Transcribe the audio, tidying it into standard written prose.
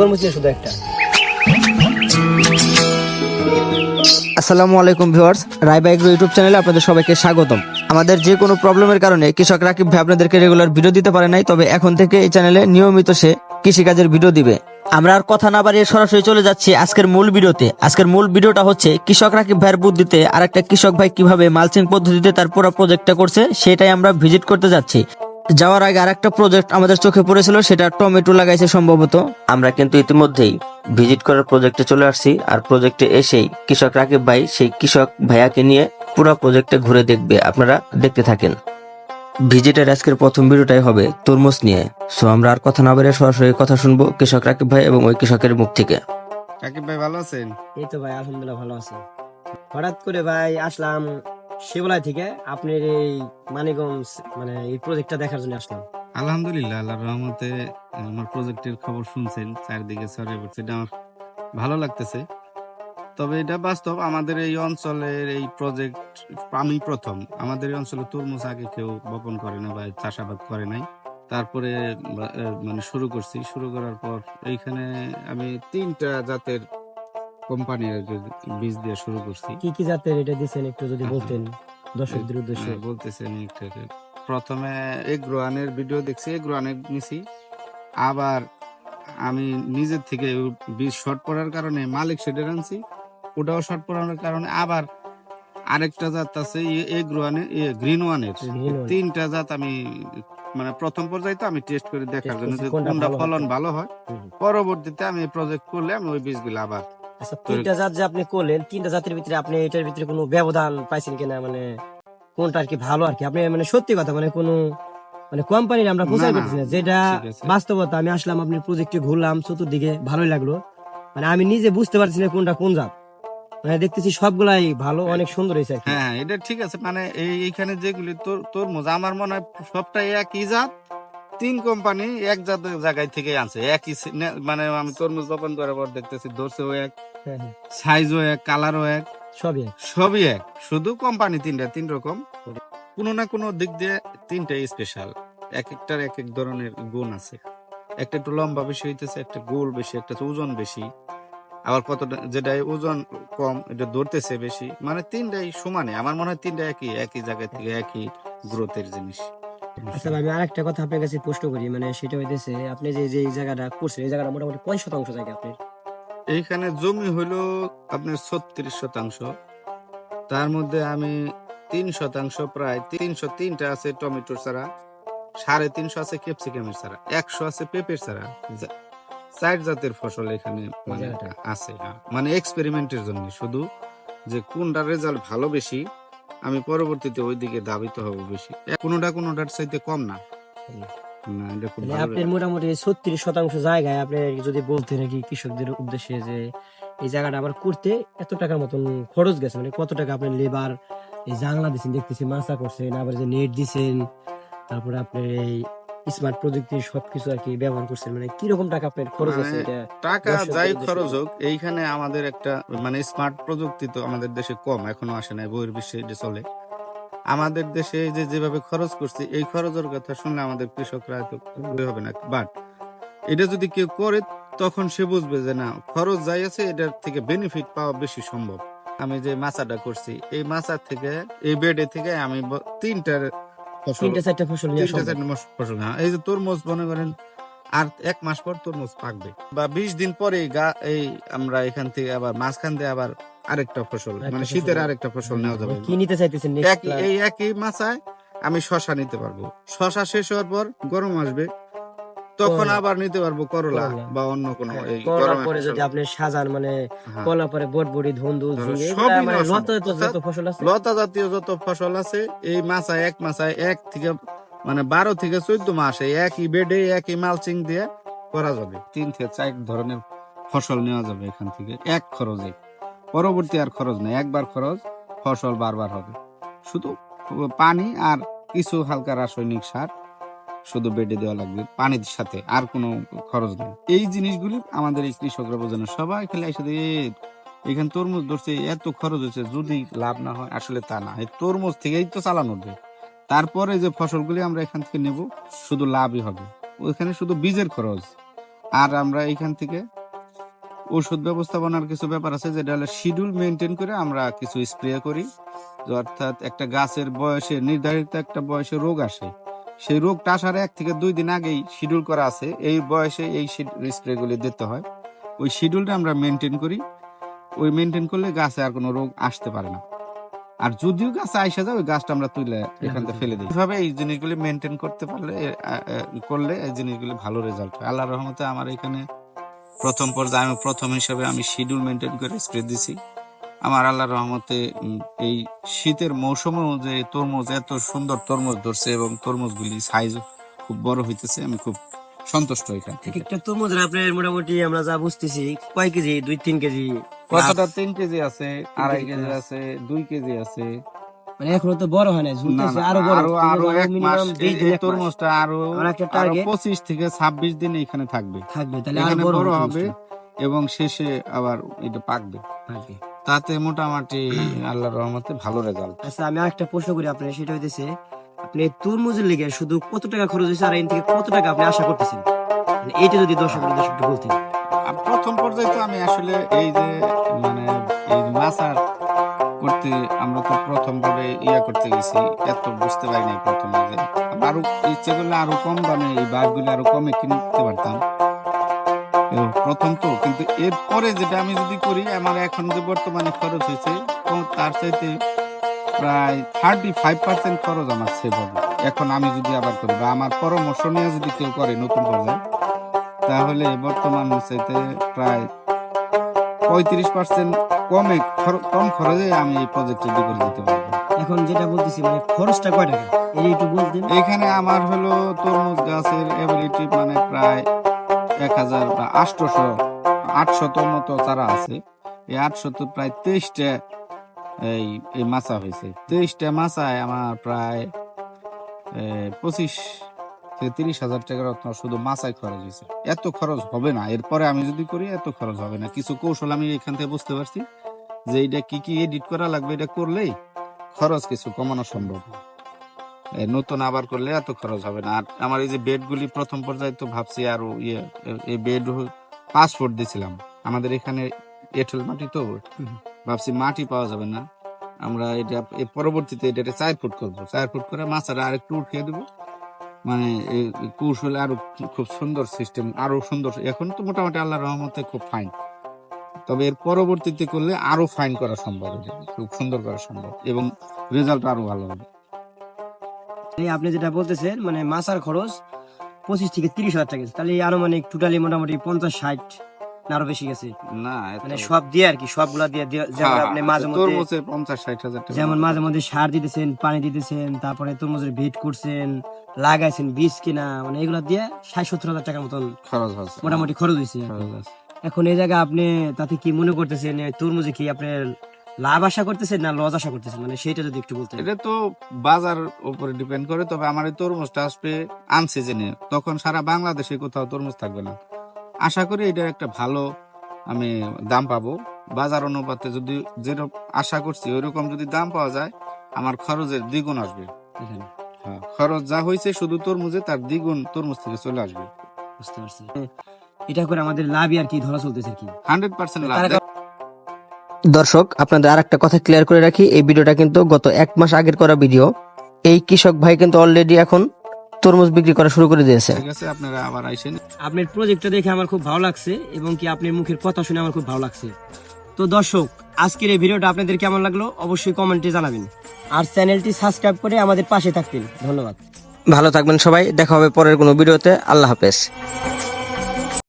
তরমুজ নিয়ে শুধু একটা। আসসালামু আলাইকুম ভিউয়ার্স, রাইবা এগ্রো ইউটিউব চ্যানেলে আপনাদের সবাইকে স্বাগতম। আমাদের যে কোনো প্রবলেমের কারণে কৃষক রাকিব ভাই আপনাদেরকে রেগুলার ভিডিও দিতে পারে নাই, তবে এখন থেকে এই চ্যানেলে নিয়মিত সে কৃষিকাজের ভিডিও দিবে। আমরা আর কথা না বাড়িয়ে সরাসরি চলে যাচ্ছি আজকের মূল ভিডিওতে। আজকের মূল ভিডিওটা হচ্ছে কৃষক রাকিব ভাইয়ের বুদ্ধিতে আরেকটা কৃষক ভাই কিভাবে মালচিং পদ্ধতিতে তার পুরো প্রজেক্টটা করছে সেটাই আমরা ভিজিট করতে যাচ্ছি। যাওয়ার আগে আরেকটা প্রজেক্ট আমাদের চোখে পড়েছিল, সেটা টমেটো লাগাইছে সম্ভবত। আমরা কিন্তু ইতিমধ্যেই ভিজিট করার প্রজেক্টে চলে আসছি, আর প্রজেক্টে এসেই কৃষক রাকিব ভাই সেই কৃষক ভাইয়াকে নিয়ে পুরো প্রজেক্টে ঘুরে দেখবে। আপনারা দেখতে থাকেন। ভিজিটের আজকের প্রথম ভিডিওটাই হবে তরমুজ নিয়ে। সো আমরা আর কথা না বেরিয়ে সরাসরি কথা শুনবো কৃষক রাকিব ভাই এবং ওই কৃষকের মুখ থেকে। রাকিব ভাই ভালো আছেন? এই তো ভাই আলহামদুলিল্লাহ ভালো আছি। হঠাৎ করে ভাই আসলাম শিবলাই থেকে আপনার এই মানিকগঞ্জ মানে এই প্রজেক্টটা দেখার জন্য আসলাম। আলহামদুলিল্লাহ, আল্লাহর রহমতে আমার প্রজেক্টের খবর শুনছেন, চারদিকে ছড়িয়ে পড়ছে, এটা আমার ভালো লাগতেছে। তবে এটা বাস্তব, আমাদের এই অঞ্চলের এই প্রজেক্ট আমি প্রথম। আমাদের এই অঞ্চলে তরমুজ আগে কেউ বপন করে না বা চাষাবাদ করে নাই। তারপরে মানে শুরু করছি। শুরু করার পর এইখানে আমি 3টা জাতের কোম্পানির বীজ দিয়ে শুরু করছি। কি কি জাতের এটা দিছেন একটু যদি বলতেন দর্শকদের উদ্দেশ্যে। বলতেছি আমি একটু একটু। প্রথমে এগ্রোয়ানের ভিডিও দেখছি, এগ্রোয়ানের নিছি। আবার আমি নিজের থেকে বীজ শর্ট পড়ার কারণে মালিক শেডের আনছি, ওটাও শর্ট পড়ানোর কারণে আবার আরেকটা জাত আছে এগ্রোয়ানের গ্রিন ওয়ানের। 3টা জাত আমি মানে প্রথম পর্যায়ে তো আমি টেস্ট করে দেখার জন্য যে কোনটা ফলন ভালো হয়। পরবর্তীতে আমি প্রজেক্ট করলে আমি ওই বীজগুলো আবার। আচ্ছা, 3টা জাত যে আপনি করলেন, 3টা জাতের ভিতরে আপনি এটার ভিতরে কোনো ব্যবধান পাইছেন কিনা, মানে কোনটা আর কি ভালো আর কি? আপনি মানে সত্যি কথা মানে কোনো মানে কোম্পানির আমরা প্রচার করতেছি না, যেটা বাস্তবতা। আমি আসলাম আপনার প্রজেক্টে, ঘুরলাম চতুর্দিকে, ভালোই লাগলো। মানে আমি নিজে বুঝতে পারছি না কোনটা কোন জাত। মানে দেখতেছি সবগুলাই ভালো, অনেক সুন্দর হয়েছে আর কি। হ্যাঁ, এটা ঠিক আছে। মানে এইখানে যেগুলি তরমুজ আমার মনে হয় সবটাই একই জাত। 3 কোম্পানি এক জায়গায় থেকে আনছে একই মানে আমি তরমুজ বপন করার পর দেখতেছি ধরছেও এক, হ্যাঁ হ্যাঁ, সাইজও এক, কালারও এক, সবই এক। সবই এক। শুধু কোম্পানি 3 রকম, কোনো না কোনো দিক দিয়ে 3টাই স্পেশাল। এক একটার এক এক ধরনের গুণ আছে। একটা একটু লম্বা বেশি হইতেছে, একটা গোল বেশি, একটা ওজন বেশি, আবার কতটা যেটা ওজন কম এটা ধরতেছে বেশি। মানে 3টাই সমানে, আমার মনে হয় 3টা একই জায়গা থেকে একই গ্রোথের জিনিস। আচ্ছা ভাই, আমি আরেকটা কথা আপনার কাছে প্রশ্ন করি, মানে সেটা হইতেছে আপনি যে যে এই জায়গাটা করছেন, এই জায়গাটা মোটামুটি কয় শতাংশ জায়গা আপনার? এইখানে জমি হলো আপনার 36%। তার মধ্যে আমি 3% প্রায় 303টা আছে টমেটোর চারা, 350 আছে ক্যাপসিকামের চারা, 100 আছে পেঁপের চারা। 4 জাতের ফসল এখানে মানে আছে। মানে এক্সপেরিমেন্টের জন্য শুধু, যে কোনটার রেজাল্ট ভালো বেশি আমি পরবর্তীতে ওইদিকে ধাবিত হব বেশি। কোনোটার চাইতে কম না। না, এটা খুব ভালো। আপনার মোটামুটি 36% জায়গায় আপনি যদি বলতেন আর কি কৃষকদের উদ্দেশ্যে, যে এই জায়গাটা আবার করতে এত টাকার মতন খরচ গেছে, মানে কত টাকা আপনি লেবার, এই জানলা দিচ্ছেন দেখতেছি, মাছা করছেন, আবার যে নেট দিচ্ছেন, তারপরে আপনার এই স্মার্ট প্রযুক্তি সবকিছু আর কি ব্যবহার করছেন, মানে কিরকম টাকা আপনার খরচ আছে? এটা টাকা যাই খরচ হোক, এইখানে আমাদের একটা মানে স্মার্ট প্রযুক্তি তো আমাদের দেশে কম, এখনো আসে নাই, বইয়ের বিশ্বে এটা চলে। আমাদের দেশে যে যেভাবে খরচ করছে, এই খরচের কথা শুনলে আমাদের কৃষকরা হয়তো হবে না, বাট এটা যদি কেউ করে তখন সে বুঝবে যে না, খরচ যাই আছে এটার থেকে বেনিফিট পাওয়া বেশি সম্ভব। আমি যে মাছাটা করছি, এই মাছার থেকে এই বেডে থেকে আমি 3টার ফসল, 3-4টা ফসল নিয়ে 3-4 ফসল। হ্যাঁ, এই যে তরমুজ মনে করেন আর 1 মাস পর তরমুজ পাকবে, বা 20 দিন পরে এই আমরা এখান থেকে আবার মাঝখান দিয়ে আবার আরেকটা ফসল, মানে শীতের আরেকটা ফসল নেওয়া যাবে। কি নিতে চাইতেছেন? এই একই মাছায় আমি শশা নিতে পারবো। শশা শেষ হওয়ার পর গরম আসবে, তখন আবার নিতে পারবো করলা বা অন্য কোনো। এই করলা পরে যদি আপনি সাজান, মানে কলা পরে বটবড়ি, ধুন্দু, ঝিঙে, মানে যত ফসল আছে, লতা জাতীয় যত ফসল আছে, এই এক মাছায় 1 থেকে মানে 12 থেকে 14 মাস এই একই বেডে একই মালচিং দিয়ে করা যাবে। 3 থেকে 4 ধরনের ফসল নেওয়া যাবে এখান থেকে এক খরচে। পরবর্তী আর খরচ নেই, একবার খরচ, ফসল বারবার হবে। শুধু পানি আর কিছু হালকা রাসায়নিক সার শুধু বেডে দেওয়া লাগবে পানির সাথে, আর কোনো খরচ নেই। এই জিনিসগুলি আমাদের এই কৃষকরা বোঝে না। সবাই খেলে একসাথে এখানে তরমুজ ধরছে, এত খরচ হচ্ছে, যদি লাভ না হয়, আসলে তা না। এই তরমুজ থেকেই তো চালানো যায়। তারপরে যে ফসলগুলি আমরা এখান থেকে নেব শুধু লাভই হবে। ওইখানে শুধু বীজের খরচ, আর আমরা এইখান থেকে ওষুধ ব্যবস্থাপনার কিছু ব্যাপার আছে, যেটা হলো শিডিউল মেনটেন করে আমরা কিছু স্প্রে করি। অর্থাৎ একটা গাছের বয়সে নির্ধারিত একটা বয়সে রোগ আসে, সেই রোগটা আসার 1 থেকে 2 দিন আগেই শিডিউল করা আছে, এই বয়সে এই স্প্রে গুলি দিতে হয়। ওই শিডিউলটা আমরা মেনটেন করি। ওই মেনটেন করলে গাছে আর কোনো রোগ আসতে পারে না। আর যদিও গাছে আইসা যায়, ওই গাছটা আমরা তুলে এখান থেকে ফেলে দিই। এইভাবে এই জিনিসগুলি মেনটেন করতে পারলে করলে এই জিনিসগুলি ভালো রেজাল্ট হয়। আল্লাহর রহমতে আমার এখানে প্রথম পর্যায়ে আমি প্রথম হিসাবে আমি শিডিউল মেনটেন করে স্প্রে দিছি। আমার আল্লাহর রহমতে এই শীতের মৌসুমেও যে তরমুজ এত সুন্দর তরমুজ ধরছে এবং তরমুজগুলি সাইজ খুব বড় হইতেছে, আমি খুব সন্তুষ্ট এখান থেকে। একটা তরমুজ আপনার মোটামুটি আমরা যা বুঝতেছি কয় কেজি, 2-3 কেজি? কতটা 3 কেজি আছে, 2.5 কেজি আছে, 2 কেজি আছে। মানে এখনো তো বড় হয় না, ঝুলতেছে, আরো বড় আরো 1 মাস এই তরমুজটা আরো আমার একটা টার্গেট 25 থেকে 26 দিন এখানে থাকবে, তাহলে আরো এখানে বড় বড় হবে এবং শেষে আবার এটা পাকবে। তাতে মোটামুটি আল্লাহর রহমতে ভালো রেজাল্ট। আচ্ছা, আমি আরেকটা প্রশ্ন করি আপনার, সেটা হইতেছে আপনি তরমুজের লিগে শুধু কত টাকা খরচ হয়েছে আর এর থেকে কত টাকা আপনি আশা করতেছেন, মানে এইটা যদি দর্শকদের একটু বলতেন। প্রথম পর্যায়ে তো আমি আসলে এই যে মানে এই মাছার করতে আমরা তো প্রথম ভাবে করতে গেছি, এত বুঝতে পারি নাই প্রথমে যে আরো ইচ্ছে করলে আরো কম দামে এই বাঘগুলি আরো কমে কিনতে পারতাম প্রথম তো। কিন্তু এরপরে যেটা আমি যদি করি, আমার এখন যে বর্তমানে খরচ হয়েছে তার চাইতে প্রায় 35% খরচ আমার সেভ হবে এখন আমি যদি আবার করি, বা আমার পরামর্শ নিয়ে যদি কেউ করে নতুন পর্যায়ে, তাহলে বর্তমান চাইতে প্রায় 35% কম খরচে আমি এই প্রজেক্টে করে দিতে পারবো। এখন যেটা বলতেছি মানে খরচটা কয় টাকা এই একটু বলতেন। এখানে আমার হলো তরমুজ গাছের এবিলিটি মানে প্রায় 1000 বা 800 মতো চারা আছে। এই 800 প্রায় 23টা এই মাছা হয়েছে। 23টা মাছায় আমার প্রায় 25 থেকে 30,000 টাকার শুধু মাছায় খরচ হয়েছে। এত খরচ হবে না, এরপরে আমি যদি করি এত খরচ হবে না। কিছু কৌশল আমি এখান থেকে বুঝতে পারছি যে এটা কি এডিট করা লাগবে, এটা করলেই খরচ কিছু কমানো সম্ভব। নতুন আবার করলে এত খরচ হবে না। আর আমার এই যে বেড গুলি প্রথম পর্যায়ে তো ভাবছি আরো এই বেড 5 ফুট দিছিলাম, আমাদের এখানে এঁটেল মাটি তো, ভাবছি মাটি পাওয়া যাবে না, আমরা এটা পরবর্তীতে এটা 4 ফুট করবো। 4 ফুট করে মাছারা আরেকটু উঠিয়ে দেবো, মানে কৌশলে আরো খুব সুন্দর সিস্টেম, আরো সুন্দর। এখন তো মোটামুটি আল্লাহর রহমতে খুব ফাইন, তবে এর পরবর্তীতে করলে আরো ফাইন করা সম্ভব, খুব সুন্দর করা সম্ভব এবং রেজাল্ট আরো ভালো হবে। আপনি যেটা বলতেছেন মানে মাছার খরচ 25 থেকে 30,000 টাকা, তাহলে আরো মানে টোটালি মোটামুটি 50-60 না আরো বেশি গেছে না, মানে সব দিয়ে আর কি, সবগুলা দিয়ে যেমন আপনি মাঝে মধ্যে 50-60,000 টাকা, যেমন মাঝে মধ্যে সার দিতেছেন, পানি দিতেছেন, তারপরে তরমুজের ভিট করছেন, লাগাইছেন বীজ কিনা, মানে এগুলা দিয়ে 60-70,000 টাকার মতন খরচ হচ্ছে, মোটামুটি খরচ হয়েছে। এখন এই জায়গায় আপনি তাতে কি মনে করতেছেন, তরমুজে কি আপনার লাভ আশা করতেছেন না লস আশা করতেছেন, মানে সেটা যদি একটু বলতেন। এটা তো বাজার উপরে ডিপেন্ড করে, তবে আমার এই তরমুজটা আসবে আনসিজনে, তখন সারা বাংলাদেশে কোথাও তরমুজ থাকবে না। আশা করি এটার একটা ভালো আমি দাম পাবো। বাজার অনুপাতে যদি যেরকম আশা করছি ওইরকম যদি দাম পাওয়া যায়, আমার খরচের দ্বিগুণ আসবে। হ্যাঁ, খরচ যা হয়েছে শুধু তরমুজে, তার দ্বিগুণ তরমুজ থেকে চলে আসবে। বুঝতে পারছি, এটা করে আমাদের লাভই আর কি ধরা চলতেছে কি 100% লাভ। দর্শক, আপনাদের আর একটা কথা ক্লিয়ার করে রাখি, এই ভিডিওটা কিন্তু গত 1 মাস আগের করা ভিডিও। এই কৃষক ভাই কিন্তু অলরেডি এখন তরমুজ বিক্রি করা শুরু করে দিয়েছে। ঠিক আছে, আপনারা আবার আইসেন। আপনার প্রজেক্টটা দেখে আমার খুব ভালো লাগছে এবং কি আপনার মুখের কথা শুনে আমার খুব ভালো লাগছে। তো দর্শক, আজকের এই ভিডিওটা আপনাদের কেমন লাগলো অবশ্যই কমেন্টে জানাবেন, আর চ্যানেলটি সাবস্ক্রাইব করে আমাদের পাশে থাকবেন। ধন্যবাদ, ভালো থাকবেন সবাই, দেখা হবে পরের কোনো ভিডিওতে। আল্লাহ হাফেজ।